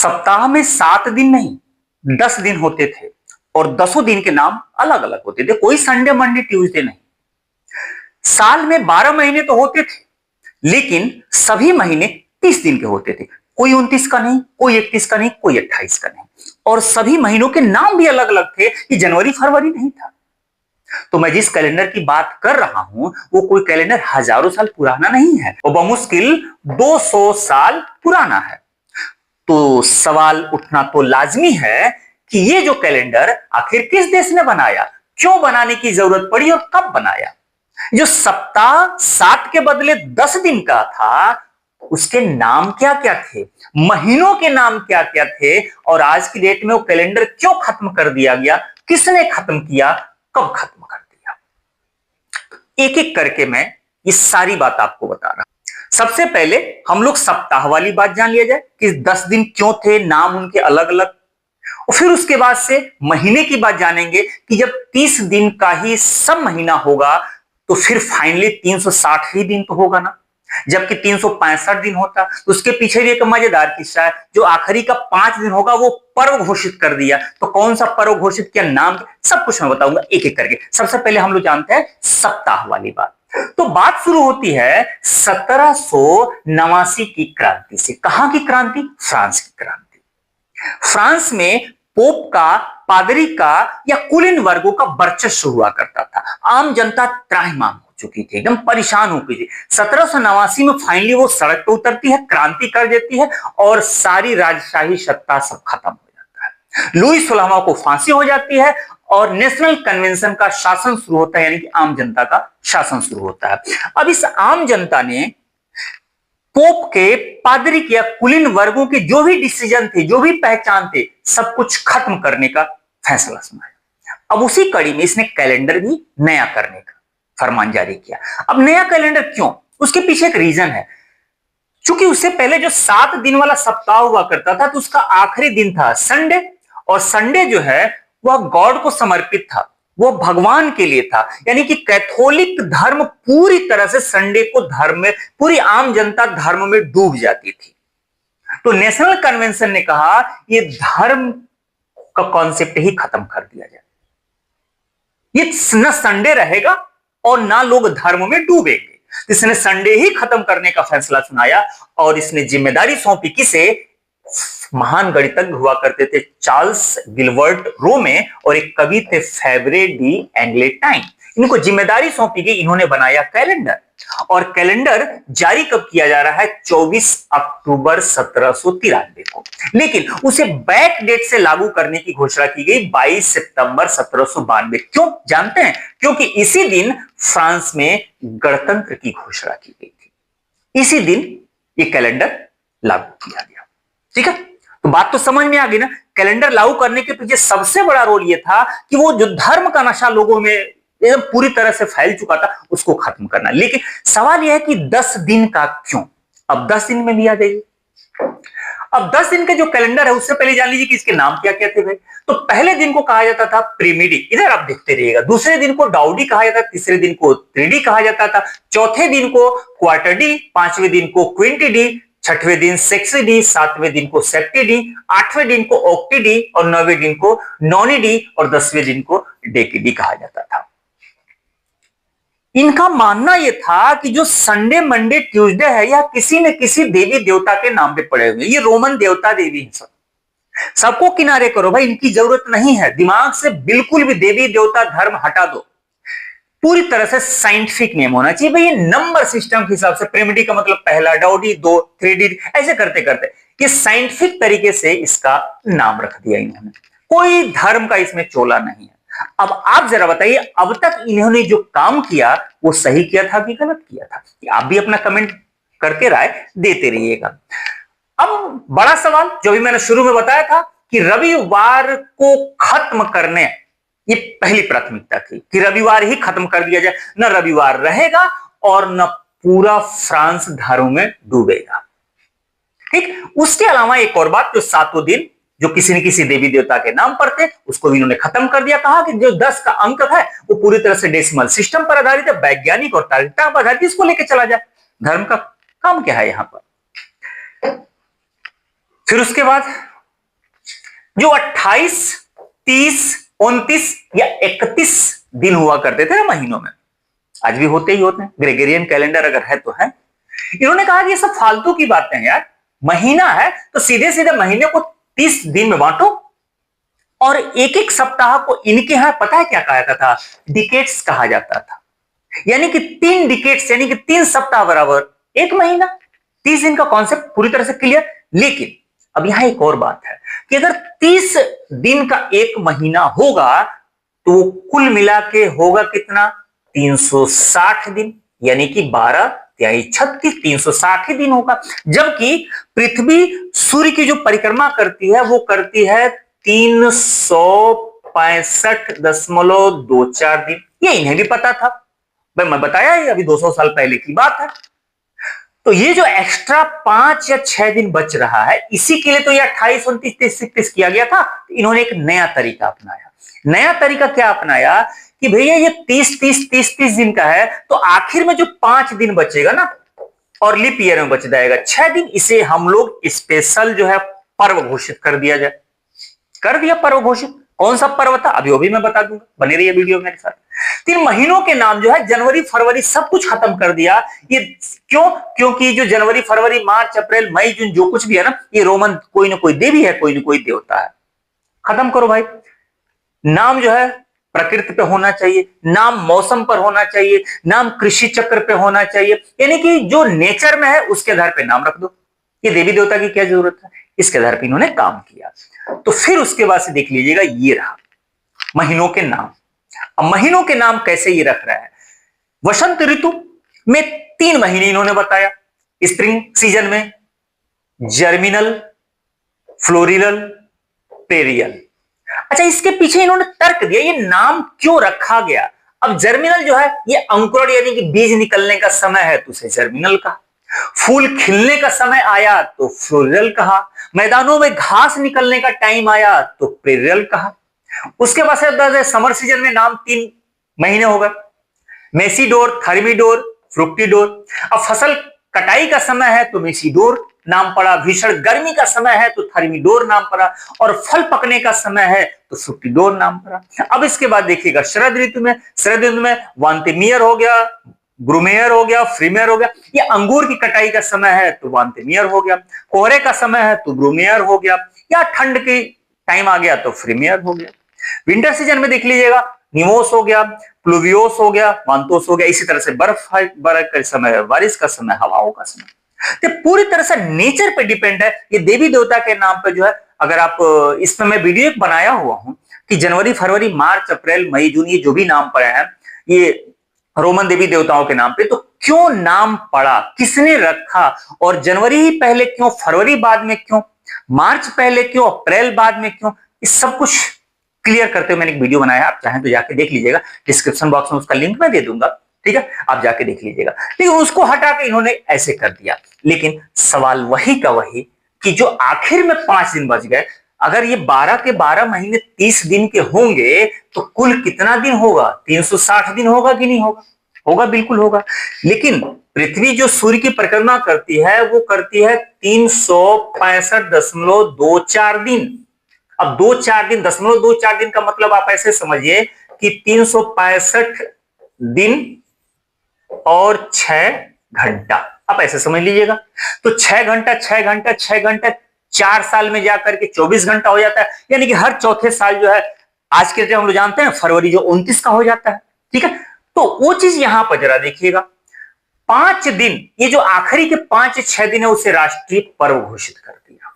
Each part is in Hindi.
सप्ताह में 7 दिन नहीं 10 दिन होते थे और 10 दिन के नाम अलग अलग होते थे। कोई संडे मंडे ट्यूसडे नहीं। साल में 12 महीने तो होते थे, लेकिन सभी महीने 30 दिन के होते थे। कोई 29 का नहीं, कोई 31 का नहीं, कोई 28 का नहीं। और सभी महीनों के नाम भी अलग अलग थे। ये जनवरी फरवरी नहीं था। तो मैं जिस कैलेंडर की बात कर रहा हूं वो कोई कैलेंडर हजारों साल पुराना नहीं है, वो बमुश्किल 200 साल पुराना है। तो सवाल उठना तो लाजमी है कि ये जो कैलेंडर आखिर किस देश ने बनाया, क्यों बनाने की जरूरत पड़ी और कब बनाया। जो सप्ताह 7 के बदले 10 दिन का था, उसके नाम क्या क्या थे, महीनों के नाम क्या क्या थे, और आज की डेट में वो कैलेंडर क्यों खत्म कर दिया गया, किसने खत्म किया, कब खत्म कर दिया। एक एक करके मैं ये सारी बात आपको बता रहा हूं। सबसे पहले हम लोग सप्ताह वाली बात जान लिया जाए कि 10 दिन क्यों थे, नाम उनके अलग अलग। और फिर उसके बाद से महीने की बात जानेंगे कि जब 30 दिन का ही सब महीना होगा तो फिर फाइनली 360 ही दिन तो होगा ना, जबकि 365 दिन होता। तो उसके पीछे भी एक मजेदार किस्सा है। जो आखिरी का 5 दिन होगा वो पर्व घोषित कर दिया। तो कौन सा पर्व घोषित किया, नाम, सब कुछ मैं बताऊंगा एक एक करके। सबसे पहले हम लोग जानते हैं सप्ताह वाली बात। तो बात शुरू होती है 1789 की क्रांति से। कहां की क्रांति? फ्रांस की क्रांति। फ्रांस में पोप का, पादरी का या कुलीन वर्गों का वर्चस्व हुआ करता था। आम जनता त्राहिमाम हो चुकी थी, एकदम परेशान हो गई थी। 1789 में फाइनली वो सड़क पर उतरती है, क्रांति कर देती है और सारी राजशाही सत्ता सब खत्म हो जाता है। लुई 16वां को फांसी हो जाती है और नेशनल कन्वेंशन का शासन शुरू होता है, यानी कि आम जनता का शासन शुरू होता है। अब इस आम जनता ने पोप के, पादरी के या कुलीन वर्गों के जो भी डिसीजन थे, जो भी पहचान थे, सब कुछ खत्म करने का फैसला सुनाया। अब उसी कड़ी में इसने कैलेंडर भी नया करने का फरमान जारी किया। अब नया कैलेंडर क्यों? उसके पीछे एक रीजन है। क्योंकि उससे पहले जो 7 दिन वाला सप्ताह हुआ करता था तो उसका आखिरी दिन था संडे, और संडे जो है वह गॉड को समर्पित था, वो भगवान के लिए था। यानी कि कैथोलिक धर्म पूरी तरह से संडे को धर्म में, पूरी आम जनता धर्म में डूब जाती थी। तो नेशनल कन्वेंशन ने कहा ये धर्म का कॉन्सेप्ट ही खत्म कर दिया जाए। ये न संडे रहेगा और ना लोग धर्म में डूबेंगे। इसने संडे ही खत्म करने का फैसला सुनाया और इसने जिम्मेदारी सौंपी किसे? महान गणितज्ञ हुआ करते थे चार्ल्स गिलबर्ट रोमे और एक कवि थे फेवरे डी एंग्लेटाइन। इनको जिम्मेदारी सौंपी गई, इन्होंने बनाया कैलेंडर। और कैलेंडर जारी कब किया जा रहा है? 24 अक्टूबर 1793 को। लेकिन उसे बैक डेट से लागू करने की घोषणा की गई 22 सितंबर 1792। क्यों जानते हैं? क्योंकि इसी दिन फ्रांस में गणतंत्र की घोषणा की गई थी। इसी दिन ये कैलेंडर लागू किया गया। ठीक है, तो बात तो समझ में आ गई ना। कैलेंडर लागू करने के पीछे सबसे बड़ा रोल यह था कि वो जो धर्म का नशा लोगों में एकदम पूरी तरह से फैल चुका था उसको खत्म करना। लेकिन सवाल यह है कि 10 दिन का क्यों? अब 10 दिन में लिया जाइए। अब 10 दिन का जो कैलेंडर है उससे पहले जान लीजिए कि इसके नाम क्या क्या थे भाई। तो पहले दिन को कहा जाता था प्रीमिडी, इधर आप देखते रहिएगा। दूसरे दिन को डाउडी कहा जाता था, तीसरे दिन को त्रिडी कहा जाता था, चौथे दिन को क्वार्टरडी, पांचवें दिन को क्विंटिडी, छठवें दिन सेक्सिडी, सातवें दिन को सेप्टिडी, आठवें दिन को ऑक्टिडी और 9वें दिन को नॉनिडी और 10वें दिन को डेकिडी कहा जाता था। इनका मानना यह था कि जो संडे मंडे ट्यूसडे है यह किसी न किसी देवी देवता के नाम पे पड़े हुए। ये रोमन देवता देवी हैं सब, सबको किनारे करो भाई, इनकी जरूरत नहीं है। दिमाग से बिल्कुल भी देवी देवता धर्म हटा दो। पूरी तरह से साइंटिफिक नेम होना चाहिए भाई। ये नंबर सिस्टम के हिसाब से, प्रिमिडी का मतलब पहला, डाउडी 2, थ्रीडी, ऐसे करते करते ये साइंटिफिक तरीके से इसका नाम रख दिया इन्होंने। कोई धर्म का इसमें चोला नहीं है। अब आप जरा बताइए, अब तक इन्होंने जो काम किया वो सही किया था कि गलत किया था? आप भी अपना कमेंट करके राय देते रहिएगा। अब बड़ा सवाल जो भी मैंने शुरू में बताया था कि रविवार को खत्म करने, ये पहली प्राथमिकता थी कि रविवार ही खत्म कर दिया जाए। न रविवार रहेगा और न पूरा फ्रांस धर्म में डूबेगा। ठीक, उसके अलावा एक और बात, जो 7 दिन जो किसी न किसी देवी देवता के नाम पर थे उसको भी इन्होंने खत्म कर दिया। कहा कि जो 10 का अंक है वो पूरी तरह से डेसिमल सिस्टम पर आधारित है, वैज्ञानिक और तार्किकता पर आधारित, इसको लेकर चला जाए। धर्म का काम क्या है यहां पर? फिर उसके बाद जो 28, 30, 29 या 31 दिन हुआ करते थे ना महीनों में, आज भी होते ही होते हैं, ग्रेगोरियन कैलेंडर अगर है तो है। इन्होंने कहा कि ये सब फालतू की बातें हैं यार, महीना है तो सीधे सीधे महीने को 30 दिन में बांटो, और एक एक सप्ताह को इनके यहां पता है क्या कहा जाता था, डिकेट्स कहा जाता था। यानी कि 3 डिकेट्स यानी कि 3 सप्ताह बराबर एक महीना। 30 दिन का कॉन्सेप्ट पूरी तरह से क्लियर। लेकिन अब यहां एक और बात है कि अगर 30 दिन का एक महीना होगा तो कुल मिला के होगा कितना, 360 दिन, यानी कि 12 यानी 36, 360 ही दिन होगा। जबकि पृथ्वी सूर्य की जो परिक्रमा करती है वो करती है 365.24 दिन। ये इन्हें भी पता था, भाई मैं बताया ही अभी 200 साल पहले की बात है। तो ये जो एक्स्ट्रा 5 या 6 दिन बच रहा है, इसी के लिए तो ये 28, 29, 30, 31 किया गया था। इन्होंने एक नया तरीका अपनाया। नया तरीका क्या अपनाया कि भैया ये 30 दिन का है, तो आखिर में जो 5 दिन बचेगा ना, और लीप ईयर में बच जाएगा 6 दिन, इसे हम लोग स्पेशल जो है पर्व घोषित कर दिया जाए। कर दिया पर्व घोषित। कौन सा पर्व था अभी वो भी मैं बता दूंगा, बने रहिए वीडियो मेरे साथ। 3 महीनों के नाम जो है जनवरी फरवरी सब कुछ खत्म कर दिया। ये क्यों? क्योंकि जो जनवरी फरवरी मार्च अप्रैल मई जून जो कुछ भी है ना, ये रोमन कोई ना कोई देवी है, कोई ना कोई देवता है। खत्म करो भाई। नाम जो है प्रकृति पे होना चाहिए, नाम मौसम पर होना चाहिए, नाम कृषि चक्र पे होना चाहिए, यानी कि जो नेचर में है उसके आधार पे नाम रख दो। ये देवी देवता की क्या जरूरत है, इसके आधार पे इन्होंने काम किया। तो फिर उसके बाद से देख लीजिएगा, ये रहा महीनों के नाम। अब महीनों के नाम कैसे ये रख रहा है, वसंत ऋतु में 3 महीने इन्होंने बताया। स्प्रिंग सीजन में जर्मिनल, फ्लोरिल, पेरियल। अच्छा, इसके पीछे इन्होंने तर्क दिया, ये नाम क्यों रखा गया। अब जर्मिनल जो है ये अंकुरण यानी कि बीज निकलने का समय है तो उसे जर्मिनल कहा। फूल खिलने का समय आया तो फ्लोरल कहा। मैदानों में घास निकलने का टाइम आया तो पेरियल कहा। उसके बाद समर सीजन में नाम 3 महीने हो गए, मेसीडोर, थर्मिडोर, फ्रुक्टिडोर। अब फसल कटाई का समय है तो मेसीडोर नाम पड़ा, भीषण गर्मी का समय है तो थर्मिडोर नाम पड़ा, और फल पकने का समय है तो फ्रुक्टिडोर नाम पड़ा। अब इसके बाद देखिएगा शरद ऋतु में वांतिमियर हो गया, ब्रूमेयर हो गया, फ्रीमेयर हो गया। ये अंगूर की कटाई का समय है तो वांतिमियर हो गया, कोहरे का समय है तो ब्रूमेयर हो गया, या ठंड की टाइम आ गया तो फ्रीमेयर हो गया। विंटर सीजन में देख लीजिएगा, निमोस हो गया, प्लूवियोस हो गया, वांतोस हो गया। इसी तरह से बर्फ का समय, बारिश का समय, हवाओं का समय। तो पूरी तरह से नेचर पे डिपेंड है। ये देवी देवता के नाम पे जो है, अगर आप इसमें मैं वीडियो एक बनाया हुआ हूं कि जनवरी फरवरी मार्च अप्रैल मई जून ये जो भी नाम पड़े हैं ये रोमन देवी देवताओं के नाम पे, तो क्यों नाम पड़ा, किसने रखा, और जनवरी ही पहले क्यों, फरवरी बाद में क्यों, मार्च पहले क्यों, अप्रैल बाद में क्यों, इस सब कुछ क्लियर करते हुए मैंने एक वीडियो बनाया। आप चाहें तो जाके देख लीजिएगा, डिस्क्रिप्शन बॉक्स में उसका लिंक मैं दे दूंगा, ठीक है, आप जाके देख लीजिएगा। लेकिन उसको हटा के इन्होंने ऐसे कर दिया। लेकिन सवाल वही का वही कि जो आखिर में 5 दिन बच गए, अगर ये 12 के 12 महीने 30 दिन के होंगे तो कुल कितना दिन होगा, 360 दिन होगा कि नहीं होगा? होगा, बिल्कुल होगा। लेकिन पृथ्वी जो सूर्य की परिक्रमा करती है वो करती है 365.24 दिन। अब 2-4 दिन, 0.24 दिन का मतलब आप ऐसे समझिए कि 365 दिन और 6 घंटा, आप ऐसे समझ लीजिएगा। तो 6 घंटा 6 घंटा 6 घंटा 4 साल में जाकर के 24 घंटा हो जाता है। यानी कि हर चौथे साल जो है, आज के हम लोग जानते हैं फरवरी जो 29 का हो जाता है, ठीक है। तो वो चीज यहां पर जरा देखिएगा, 5 दिन, ये जो आखिरी के 5-6 दिन है उसे राष्ट्रीय पर्व घोषित कर दिया।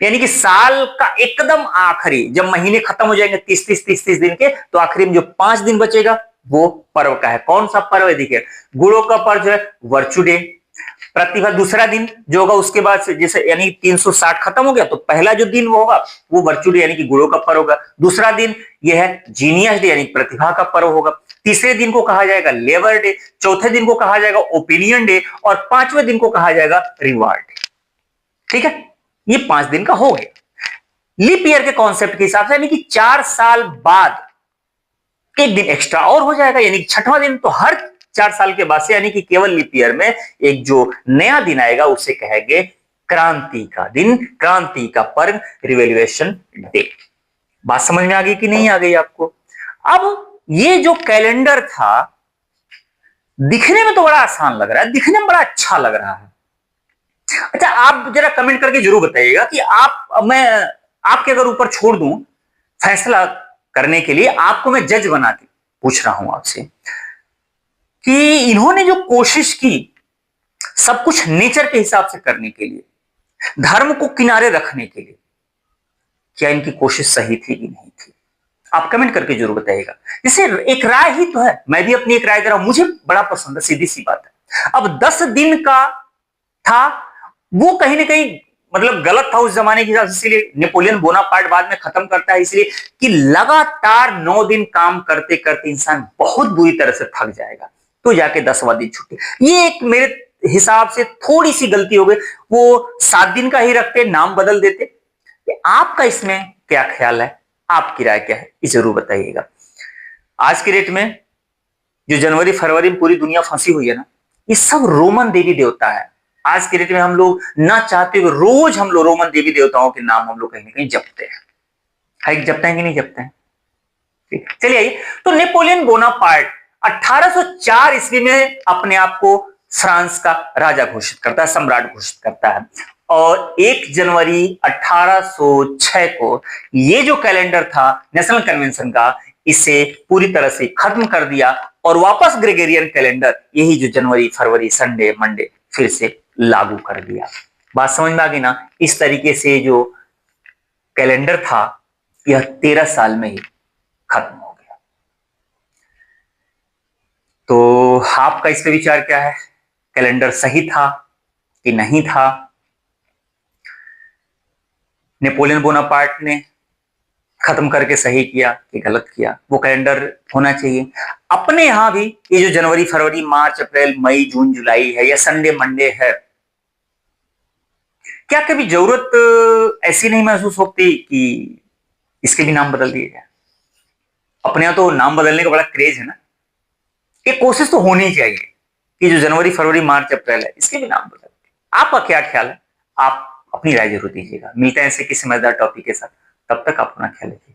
यानी कि साल का एकदम आखिरी, जब महीने खत्म हो जाएंगे 30 दिन के, तो आखिरी में जो 5 दिन बचेगा वो पर्व का है। कौन सा पर्व है? देखिए, गुड़ों का पर्व है वर्चू डे। प्रतिभा दूसरा दिन जो होगा उसके बाद से, जैसे यानी 360 खत्म हो गया तो पहला जो दिन वो होगा वो वर्चू डे यानी कि गुड़ों का पर्व होगा। दूसरा दिन ये है जीनियस डे यानी प्रतिभा का पर्व होगा। तीसरे दिन को कहा जाएगा लेबर डे, चौथे दिन को कहा जाएगा ओपिनियन डे, और 5वें दिन को कहा जाएगा रिवार्ड डे। ठीक है, ये 5 दिन का हो गया। लीप ईयर के कॉन्सेप्ट के हिसाब से यानी कि 4 साल बाद 1 दिन एक्स्ट्रा और हो जाएगा, यानी कि 6वां दिन। तो हर 4 साल के बाद से, यानी कि केवल लीप ईयर में एक जो नया दिन आएगा उसे कहेंगे क्रांति का दिन, क्रांति का पर्व, रिवॉल्यूशन डे। बात समझ में आ गई कि नहीं आ गई आपको? अब ये जो कैलेंडर था दिखने में तो बड़ा आसान लग रहा है, दिखने में बड़ा अच्छा लग रहा है। अच्छा, आप जरा कमेंट करके जरूर बताइएगा कि मैं आपके अगर ऊपर छोड़ दूं फैसला करने के लिए, आपको मैं जज बना के पूछ रहा हूं आपसे कि इन्होंने जो कोशिश की सब कुछ नेचर के हिसाब से करने के लिए, धर्म को किनारे रखने के लिए, क्या इनकी कोशिश सही थी कि नहीं थी? आप कमेंट करके जरूर बताइएगा। जैसे एक राय ही तो है, मैं भी अपनी एक राय दे रहा हूं, मुझे बड़ा पसंद है, सीधी सी बात है। अब 10 दिन का था, वो कहीं ना कहीं मतलब गलत था उस जमाने के हिसाब से, इसलिए नेपोलियन बोनापार्ट बाद में खत्म करता है, इसलिए कि लगातार 9 दिन काम करते करते इंसान बहुत बुरी तरह से थक जाएगा, तो जाके 10वां दिन छुट्टी। ये एक मेरे हिसाब से थोड़ी सी गलती हो गई, वो 7 दिन का ही रखते, नाम बदल देते। आपका इसमें क्या ख्याल है? आपकी राय क्या है, ये जरूर बताइएगा। आज के डेट में जो जनवरी फरवरी में पूरी दुनिया फंसी हुई है ना, ये सब रोमन देवी देवता है। आज के डेट में हम लोग ना चाहते हुए रोज हम लोग रोमन देवी देवताओं के नाम हम लोग कहीं ना कहीं जपते हैं। जपते हैं कि नहीं जपते हैं? चलिए आइए, तो नेपोलियन बोनापार्ट 1804 ईस्वी में अपने आप को फ्रांस का राजा घोषित करता है, सम्राट घोषित करता है, और 1 जनवरी 1806 को ये जो कैलेंडर था नेशनल कन्वेंशन का, इसे पूरी तरह से खत्म कर दिया और वापस ग्रेगोरियन कैलेंडर, यही जो जनवरी फरवरी संडे मंडे, फिर से लागू कर दिया। बात समझ में आ गई ना? इस तरीके से जो कैलेंडर था यह 13 साल में ही खत्म हो गया। तो आपका इस पे विचार क्या है? कैलेंडर सही था कि नहीं था? नेपोलियन बोनापार्ट ने खत्म करके सही किया कि गलत किया? वो कैलेंडर होना चाहिए। अपने यहां भी ये जो जनवरी फरवरी मार्च अप्रैल मई जून जुलाई है, या संडे मंडे है, क्या कभी जरूरत ऐसी नहीं महसूस होती कि इसके भी नाम बदल दिए जाए? अपने यहां तो नाम बदलने का बड़ा क्रेज है ना, एक कोशिश तो होनी चाहिए कि जो जनवरी फरवरी मार्च अप्रैल है इसके भी नाम बदल दिए। आपका क्या ख्याल है? आप अपनी राय जरूर दीजिएगा। मिलते हैं ऐसे किसी मजेदार टॉपिक के साथ, तब तक आप अपना ख्याल रखिए।